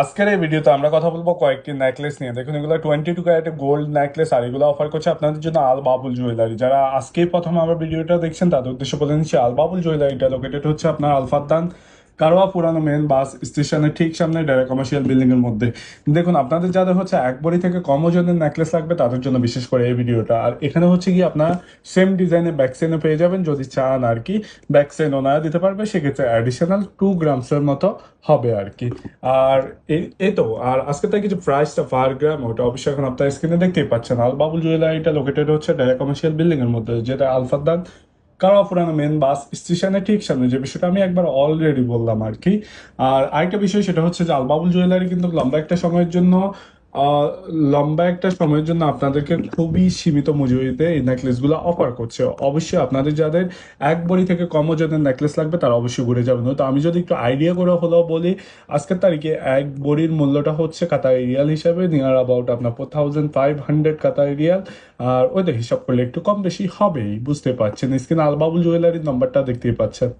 আজকের এই ভিডিওতে আমরা কথা বলবো কয়েকটি নেকলেস নিয়ে। দেখুন, এগুলো 22 ক্যারেটের গোল্ড নেকলেস, আর এগুলো অফার করছে আপনাদের জন্য আল বাবুল জুয়েলারি। যারা আজকেই প্রথম আমার ভিডিওটা দেখছেন তাদের উদ্দেশ্যে বলে নিচ্ছি, আল বাবুল জুয়েলারিটা লোকেটেড হচ্ছে আপনার আলফাদ্দান কারওয়া পুরানো মেন বাস স্টেশনের ঠিক সামনে ডাইরেক্ট কমার্শিয়াল বিল্ডিং এর মধ্যে। দেখুন, আপনাদের যাদের হচ্ছে এক ভরি থেকে কম ওজনের নেকলেস লাগবে তাদের জন্য বিশেষ করে এই ভিডিওটা। আর এখানে হচ্ছে কি আপনার সেম ডিজাইনের ব্যাক চেনও পেয়ে যাবেন, যদি চান আর কি ব্যাক চেন ওনারা দিতে পারবে, সেক্ষেত্রে অ্যাডিশনাল 2 গ্রামসের মতো হবে আর কি। আর এই তো, আর আজকে তাই কিছু প্রাইসটা পার গ্রাম ওটা অবশ্যই এখন আপনার স্ক্রিনে দেখতেই পাচ্ছেন। আল বাবুল জুয়েলারিটা লোকেটেড হচ্ছে ডাইরেক্ট কমার্শিয়াল বিল্ডিং এর মধ্যে, যেটা আলফাদান কারওয়া পুরানো মেন বাস স্টেশনের ঠিক সামনে, যে বিষয়টা আমি একবার অলরেডি বললাম আর কি। আর আরেকটা বিষয় সেটা হচ্ছে যে আল বাবুল জুয়েলারি কিন্তু আহ, লম্বা একটা সময়ের জন্য আপনাদেরকে খুবই সীমিত মজুরিতে এই নেকলেসগুলো অফার করছে। অবশ্যই আপনাদের যাদের এক ভরি থেকে কম ওজনের নেকলেস লাগবে তারা অবশ্যই ঘুরে যাবেন। তো আমি যদি একটু আইডিয়া করে হলেও বলি, আজকের তারিখে এক ভরির মূল্যটা হচ্ছে কাতারি রিয়াল হিসাবে নিয়ার অ্যাবাউট আপনার 4500 কাতারি রিয়াল। আর ওইটা হিসাব করলে একটু কম বেশি হবেই, বুঝতে পারছেন। স্ক্রিন আল বাবুল জুয়েলারির নাম্বারটা দেখতেই পাচ্ছেন।